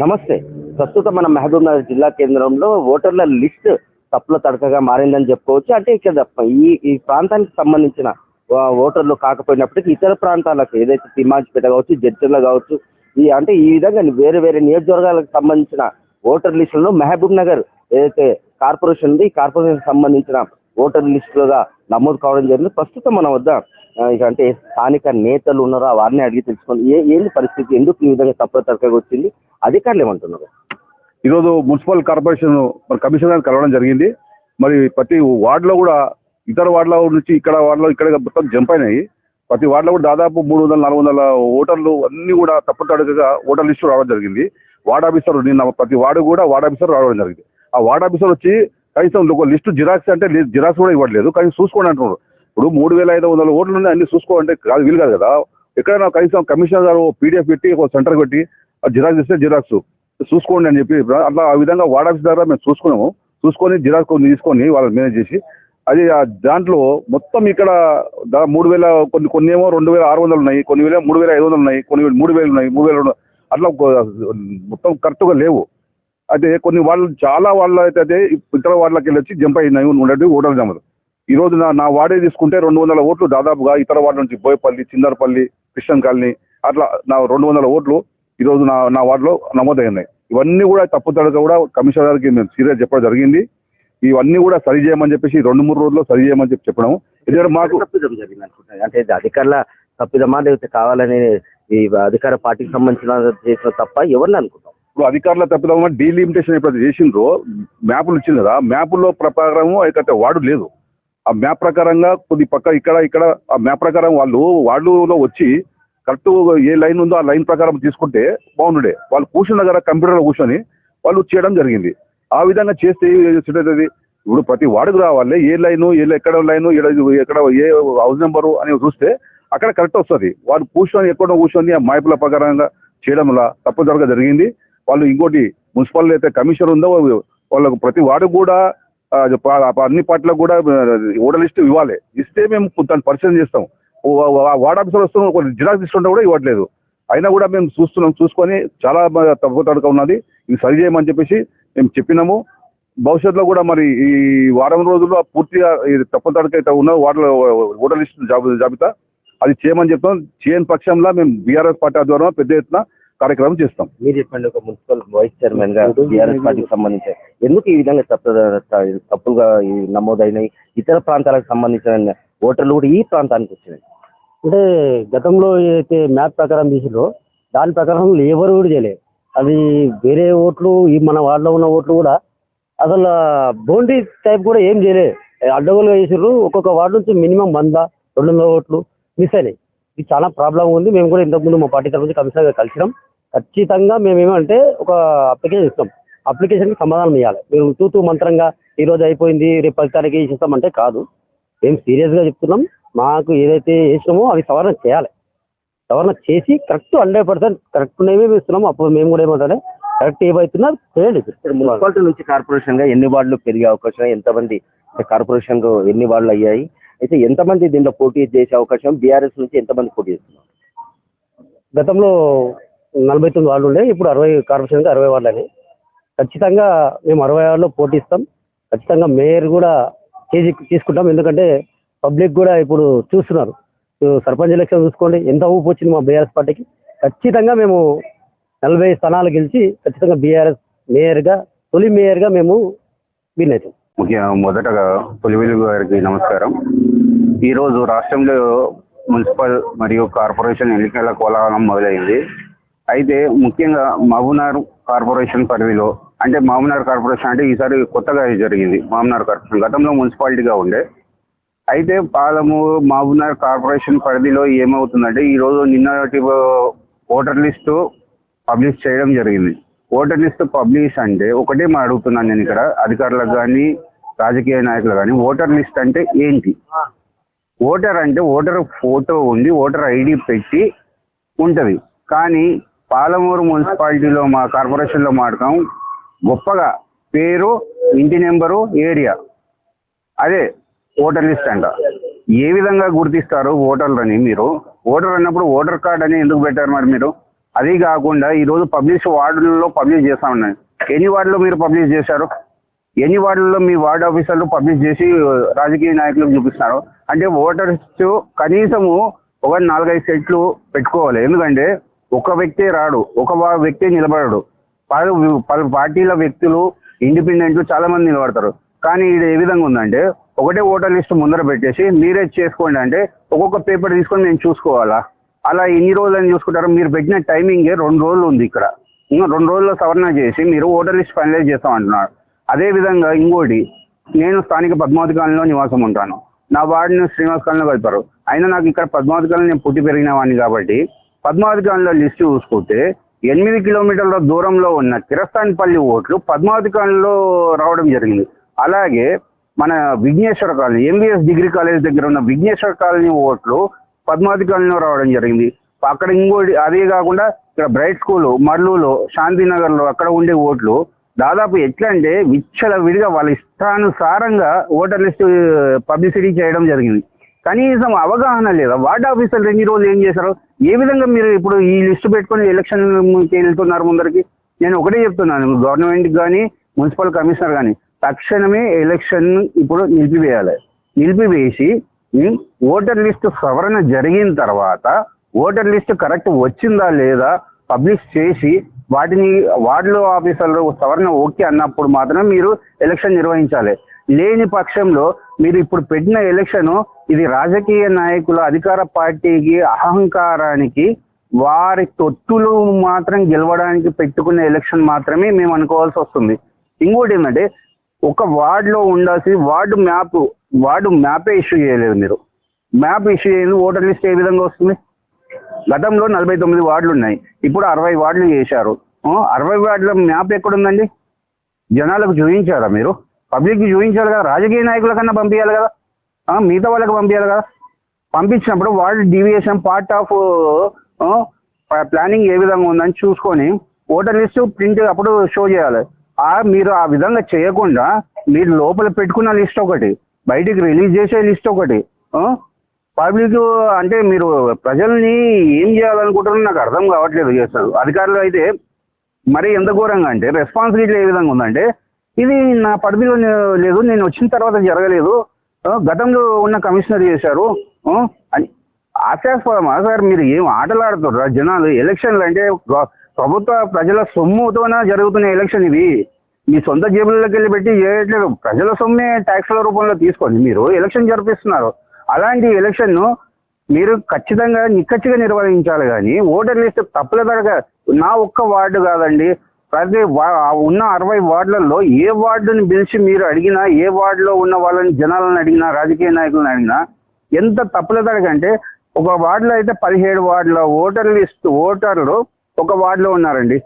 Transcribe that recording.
నమస్తే. ప్రస్తుతం మన మహబూబ్‌నగర్ జిల్లా కేంద్రంలో ఓటర్ల లిస్ట్ తప్పుల తడకగా మారిందని చెప్పుకోవచ్చు. అంటే ఇక్కడ ఈ ఈ ప్రాంతానికి సంబంధించిన ఓటర్లు కాకపోయినప్పటికీ ఇతర ప్రాంతాలకు ఏదైతే తిమ్మాజిపేట కావచ్చు, జడ్చర్ల కావచ్చు, ఈ విధంగా వేరే వేరే నియోజకవర్గాలకు సంబంధించిన ఓటర్ లిస్టులను మహబూబ్‌నగర్ ఏదైతే కార్పొరేషన్ ఉంది, ఈ కార్పొరేషన్‌కి సంబంధించిన ఓటర్ లిస్టులుగా నమోదు కావడం జరిగింది. ప్రస్తుతం మన వద్ద ఇక అంటే స్థానిక నేతలు ఉన్నారో వారిని అడిగి తెలుసుకొని ఏంది పరిస్థితి, ఎందుకు ఈ విధంగా తప్పుల తడకగా వచ్చింది, అధికారులు ఏమంటున్నారు? ఈరోజు మున్సిపల్ కార్పొరేషన్ కమిషనర్ కలవడం జరిగింది. మరి ప్రతి వార్డులో కూడా ఇతర వార్డుల నుంచి ఇక్కడ మొత్తం జంప్ అయినాయి. ప్రతి వార్డులో కూడా దాదాపు 300-400 ఓటర్లు అన్ని కూడా తప్పుతడకగా ఓటర్ లిస్టు రావడం జరిగింది. వార్డ్ ఆఫీసర్ నిన్న ప్రతి వార్డు కూడా వార్డ్ ఆఫీసర్ రావడం జరిగింది. ఆ వార్డ్ ఆఫీసర్ వచ్చి కనీసం ఒక లిస్టు జిరాక్స్ అంటే జిరాక్స్ కూడా ఇవ్వట్లేదు, కానీ చూసుకోండి అంటున్నారు. ఇప్పుడు 3500 ఓట్లు ఉన్నాయి, అన్ని చూసుకోవాలంటే వీలు కాదు కదా. ఎక్కడైనా కనీసం కమిషనర్ గారు పీడిఎఫ్ పెట్టి ఒక సెంటర్ పెట్టి జిరాక్స్ ఇస్తే జిరాక్స్ చూసుకోండి అని చెప్పి అట్లా ఆ విధంగా వార్డ్ ఆఫీస్ దగ్గర మేము చూసుకొని జిరాక్స్ తీసుకొని వాళ్ళని మేనేజ్ చేసి అది దాంట్లో మొత్తం ఇక్కడ 3000 కొన్ని ఏమో 2600 ఉన్నాయి, కొన్ని 3500 ఉన్నాయి, కొన్ని 3000 ఉన్నాయి, 3000 అట్లా మొత్తం కరెక్ట్ గా లేవు. అయితే కొన్ని వాళ్ళు చాలా వాళ్ళు అయితే ఇతర వాళ్ళకి వెళ్ళి వచ్చి జంప్ అయినాయి ఉన్నట్టు ఓటర్ జమలు. ఈ రోజు నా వార్డే తీసుకుంటే 200 ఓట్లు దాదాపుగా ఇతర వార్డు నుంచి బోయపల్లి, చిందరపల్లి, క్రిస్టియన్ కాలనీ అట్లా నా 200 ఓట్లు ఈ రోజు నా వార్డులో నమోదైనాయి. ఇవన్నీ కూడా తప్పుతడక కూడా కమిషనర్ గారికి మేము సీరియస్ చెప్పడం జరిగింది. ఇవన్నీ కూడా సరి చేయమని చెప్పేసి 2-3 రోజుల్లో సరి చేయమని చెప్పడం ఎందుకంటే మాకు తప్పిదం జరిగింది అనుకుంటా. అంటే ఇది అధికారుల తప్పిదమా, లేకపోతే కావాలని ఈ అధికార పార్టీకి సంబంధించిన చేసిన తప్ప ఎవరిని అనుకుంటాం? ఇప్పుడు అధికారుల తప్పిదం డీలిమిటేషన్ ఎప్పుడైతే చేసిండ్రో మ్యాపులు ఇచ్చింది కదా, మ్యాపుల్లో ప్రకారం అయితే వార్డు లేదు. ఆ మ్యాప్ ప్రకారంగా కొద్ది పక్క ఇక్కడ ఆ మ్యాప్ ప్రకారం వాళ్ళు వార్డులో వచ్చి కరెక్ట్ ఏ లైన్ ఉందో ఆ లైన్ ప్రకారం తీసుకుంటే బాగుండే. వాళ్ళు కూర్చున్న దగ్గర కంప్యూటర్ లో కూర్చొని వాళ్ళు చేయడం జరిగింది. ఆ విధంగా చేస్తే ఇప్పుడు ప్రతి వార్డుకు రావాలి, ఏ లైను ఎక్కడ లైను ఎక్కడ ఏ హౌస్ నెంబరు అని చూస్తే అక్కడ కరెక్ట్ వస్తుంది. వాళ్ళు ఎక్కడో కూర్చొని ఆ మ్యాప్ల ప్రకారంగా చేయడం వల్ల తప్పుదొరక జరిగింది. వాళ్ళు ఇంకోటి మున్సిపల్ అయితే కమిషనర్ ఉందో వాళ్ళకు ప్రతి వార్డు కూడా అన్ని పార్టీలకు కూడా ఓటర్ లిస్ట్ ఇవ్వాలి. ఇస్తే మేము దాన్ని పరిశీలన చేస్తాం. వార్డ్ ఆఫీసర్ వస్తున్నాం, ఒక జిరాక్స్ తీసుకుంటే కూడా ఇవ్వట్లేదు. అయినా కూడా మేము చూసుకొని చాలా తప్పుతడక ఉన్నది, ఇది సరి చేయమని చెప్పేసి మేము చెప్పినాము. భవిష్యత్తులో కూడా మరి ఈ వారం రోజుల్లో పూర్తిగా తప్పుతడక అయితే ఉన్న వార్డుల ఓటర్ లిస్ట్ జాబితా అది చేయమని చెప్తాం. చేయని పక్షంలో మేము బీఆర్ఎస్ పార్టీ ఆధ్వర్యంలో పెద్ద ఎత్తున కార్యక్రమం చేస్తాం. మీరు చెప్పండి, ఒక మున్సిపల్ వైస్ చైర్మన్ గా బీఆర్ఎస్ పార్టీకి సంబంధించి ఎందుకు ఈ విధంగా తప్పులుగా నమోదైనాయి? ఇతర ప్రాంతాలకు సంబంధించిన ఓటర్లు కూడా ఈ ప్రాంతానికి వచ్చినాయి. అంటే గతంలో ఏదైతే మ్యాప్ ప్రకారం తీసిండ్రో దాని ప్రకారం ఎవరు కూడా చేయలేదు. అది వేరే ఓట్లు, ఈ మన వార్డులో ఉన్న ఓట్లు కూడా అసలు బౌండరీ టైప్ కూడా ఏం చేయలేదు, అడ్డగోలుగా చేసిర్రు. ఒక్కొక్క వార్డు నుంచి మినిమం 100-200 ఓట్లు మిస్ అయినాయి. ఇది చాలా ప్రాబ్లం ఉంది. మేము కూడా ఇంతకుముందు మా పార్టీ తరఫు నుంచి కమిషనర్ గారు కలిసినాం. ఖచ్చితంగా మేమేమంటే ఒక అప్లికేషన్ ఇస్తాం, అప్లికేషన్ కి సమాధానం ఇవ్వాలి. మీరు తూతూ మంత్రంగా ఈ రోజు అయిపోయింది రేపు ఫలితానికి ఇస్తామంటే కాదు. మేము సీరియస్ గా చెప్తున్నాం. మాకు ఏదైతే వేసినామో అవి సవరణ చేయాలి. సవరణ చేసి కరెక్ట్ 100% కరెక్ట్ మేము ఇస్తున్నాము. అప్పుడు మేము కూడా ఏమంటే కరెక్ట్ ఏమవుతున్నా చేయండి. మున్సిపాలిటీ నుంచి కార్పొరేషన్ గా ఎన్ని వార్డులు పెరిగే అవకాశం, ఎంతమంది కార్పొరేషన్ కు ఎన్ని వార్డులు అయ్యాయి, అయితే ఎంతమంది దీనిలో పోటీ చేసే అవకాశం, బీఆర్ఎస్ నుంచి ఎంతమంది పోటీ చేస్తున్నారు? గతంలో 49 వార్డులు ఉండే, ఇప్పుడు 60 కార్పొరేషన్ 60 వార్డులు అని. ఖచ్చితంగా మేము 60 వార్డులో పోటీ ఇస్తాం. ఖచ్చితంగా మేయర్ కూడా తీసుకుంటాం. ఎందుకంటే పబ్లిక్ కూడా ఇప్పుడు చూస్తున్నారు. సర్పంచ్ ఎలక్షన్ చూసుకోండి, ఎంత ఊపు వచ్చింది మా బీఆర్ఎస్ పార్టీకి. ఖచ్చితంగా మేము 40 స్థానాలు గెలిచి ఖచ్చితంగా బీఆర్ఎస్ తొలి మేయర్ గా మేము విన్ అవుతాం. మొదటగా తొలివెలుగు గారికి నమస్కారం. ఈ రోజు రాష్ట్రంలో మున్సిపల్ మరియు కార్పొరేషన్ ఎన్నికల కోలాహలం మొదలైంది. అయితే ముఖ్యంగా మహబూబ్నగర్ కార్పొరేషన్ పరిధిలో, అంటే మహబూబ్నగర్ కార్పొరేషన్ అంటే ఈసారి కొత్తగా జరిగింది. మహబూబ్నగర్ కార్పొరేషన్ గతంలో మున్సిపాలిటీగా ఉండే. అయితే మహబూబ్నగర్ కార్పొరేషన్ పరిధిలో ఏమవుతుందంటే ఈ రోజు నిన్నటి ఓటర్ లిస్టు పబ్లిష్ చేయడం జరిగింది. ఓటర్ లిస్ట్ పబ్లిష్ అంటే ఒకటే అడుగుతున్నాను నేను ఇక్కడ అధికారులకు కానీ రాజకీయ నాయకులు కానీ, ఓటర్ లిస్ట్ అంటే ఏంటి? ఓటర్ అంటే ఓటర్ ఫోటో ఉంది, ఓటర్ ఐడి పెట్టి ఉంటది. కానీ పాలమూరు మున్సిపాలిటీలో మా కార్పొరేషన్ లో మాత్రం గొప్పగా పేరు, ఇంటి నెంబరు, ఏరియా, అదే ఓటర్ లిస్ట్ అంట. ఏ విధంగా గుర్తిస్తారు ఓటర్లని? మీరు ఓటర్ అన్నప్పుడు ఓటర్ కార్డ్ అని ఎందుకు పెట్టారు? మరి మీరు అది కాకుండా ఈ రోజు వార్డులలో పబ్లిష్ చేస్తా ఉన్నాయి. ఎన్ని వార్డులో మీరు పబ్లిష్ చేశారు? ఎన్ని వార్డులలో మీ వార్డు ఆఫీసర్లు పబ్లిష్ చేసి రాజకీయ నాయకులకు చూపిస్తున్నారు? అంటే ఓటర్స్ కనీసము ఒక 4-5 సెట్లు పెట్టుకోవాలి. ఎందుకంటే ఒక వ్యక్తే రాడు, ఒక వ్యక్తే నిలబడడు. పలు పార్టీల వ్యక్తులు ఇండిపెండెంట్లు చాలా మంది నిలబడతారు. కానీ ఇది ఏ విధంగా ఉందంటే ఒకటే ఓటర్ లిస్ట్ ముందర పెట్టేసి మీరే చేసుకోండి అంటే ఒక్కొక్క పేపర్ తీసుకొని నేను చూసుకోవాలా? అలా ఎన్ని రోజులని చూసుకుంటారు? మీరు పెట్టిన టైమింగ్ 2 రోజులు ఉంది. ఇక్కడ 2 రోజుల్లో సవరణ చేసి మీరు ఓటర్ లిస్ట్ ఫైనలైజ్ చేస్తాం అంటున్నారు. అదే విధంగా ఇంకోటి, నేను స్థానిక పద్మావతి కాలనీలో నివాసం ఉంటాను. నా వార్డుని శ్రీనివాస్ కాలనీలో కలిపారు. అయినా నాకు ఇక్కడ పద్మావతి కాలనీ నేను పుట్టి పెరిగిన వాడిని కాబట్టి పద్మావతి కాలనీలో లిస్ట్ చూసుకుంటే 8 కిలోమీటర్ల దూరంలో ఉన్న కిరస్తాన్పల్లి ఓట్లు పద్మావతి కాలనీలో రావడం జరిగింది. అలాగే మన Vighneshwara colony, MBS degree college దగ్గర ఉన్న విఘ్నేశ్వర కాలనీ ఓట్లు పద్మావతి కాలనీలో రావడం జరిగింది. అక్కడ ఇంకోటి, అదే కాకుండా ఇక్కడ బ్రైట్ స్కూల్, మర్లూలో, శాంతినగర్ లో అక్కడ ఉండే ఓట్లు దాదాపు ఎట్లా అంటే విచ్చలవిడిగా వాళ్ళ ఇష్టానుసారంగా ఓటర్ లిస్ట్ పబ్లిసిటీ చేయడం జరిగింది. కనీసం అవగాహన లేదా? వార్డ్ ఆఫీసర్లు 2 రోజులు ఏం చేశారు? ఏ విధంగా మీరు ఇప్పుడు ఈ లిస్టు పెట్టుకుని ఎలక్షన్ వెళ్తున్నారు ముందరికి? నేను ఒకటే చెప్తున్నాను, గవర్నమెంట్ కానీ మున్సిపల్ కమిషనర్ కానీ తక్షణమే ఎలక్షన్ ఇప్పుడు నిలిపివేసి ఓటర్ లిస్ట్ సవరణ జరిగిన తర్వాత ఓటర్ లిస్ట్ కరెక్ట్ వచ్చిందా లేదా పబ్లిష్ చేసి వాటిని వార్డులో ఆఫీసర్లు సవరణ ఓకే అన్నప్పుడు మాత్రమే మీరు ఎలక్షన్ నిర్వహించాలి. లేని పక్షంలో మీరు ఇప్పుడు పెట్టిన ఎలక్షన్ ఇది రాజకీయ నాయకుల అధికార పార్టీకి అహంకారానికి వారి తొత్తులు మాత్రం గెలవడానికి పెట్టుకున్న ఎలక్షన్ మాత్రమే మేము అనుకోవాల్సి వస్తుంది. ఇంకోటి ఏంటంటే ఒక వార్డులో ఉండాల్సి వార్డు మ్యాపే ఇష్యూ చేయలేదు. మీరు మ్యాప్ ఇష్యూ చేయలేదు, ఓటర్ లిస్ట్ ఏ విధంగా వస్తుంది? గతంలో 49 వార్డులు ఉన్నాయి, ఇప్పుడు 60 వార్డులు చేశారు. 60 వార్డుల మ్యాప్ ఎక్కడుందండి? జనాలకు చూపించారా మీరు? పబ్లిక్ కి చూపించాలి కదా, రాజకీయ నాయకుల కన్నా పంపించాలి కదా, మిగతా వాళ్ళకి పంపించాలి కదా. పంపించినప్పుడు ward deviation part of planning ఏ విధంగా ఉందని చూసుకొని ఓటర్ లిస్ట్ ప్రింట్ అప్పుడు షో చేయాలి. మీరు ఆ విధంగా చేయకుండా మీరు లోపల పెట్టుకున్న లిస్ట్ ఒకటి, బయటికి రిలీజ్ చేసే లిస్ట్ ఒకటి, పబ్లిక్ అంటే మీరు ప్రజల్ని ఏం చేయాలనుకుంటారో నాకు అర్థం కావట్లేదు. చేస్తారు అధికారులు అయితే మరి ఎంత ఘోరంగా అంటే రెస్పాన్సిబిలిటీ ఏ విధంగా ఉందంటే ఇది నా పరిధిలో లేదు, నేను వచ్చిన తర్వాత జరగలేదు, గతంలో ఉన్న కమిషనర్ చేశారు అని. ఆశాస్పదమా సార్? మీరు ఏం ఆటలాడుతున్నారు? జనాలు ఎలక్షన్లు అంటే ప్రభుత్వ ప్రజల సొమ్ముతోనే జరుగుతున్న ఎలక్షన్ ఇది. మీ సొంత జేబుల్లోకి వెళ్ళి పెట్టి చేయట్లేదు, ప్రజల సొమ్మే ట్యాక్స్ల రూపంలో తీసుకొని మీరు ఎలక్షన్ జరిపిస్తున్నారు. అలాంటి ఎలక్షన్ ను మీరు ఖచ్చితంగా నిక్కచ్చిగా నిర్వహించాలి. కానీ ఓటర్ లిస్ట్ తప్పుల తరగా నా ఒక్క వార్డు కాదండి, ప్రతి ఉన్న 60 వార్డులలో ఏ వార్డుని పిలిచి మీరు అడిగినా, ఏ వార్డులో ఉన్న వాళ్ళని జనాలను అడిగినా, రాజకీయ నాయకులను అడిగినా ఎంత తప్పుల తరగా అంటే ఒక వార్డులో అయితే 17 వార్డుల ఓటర్లు ఒక వార్డులో ఉన్నారండి.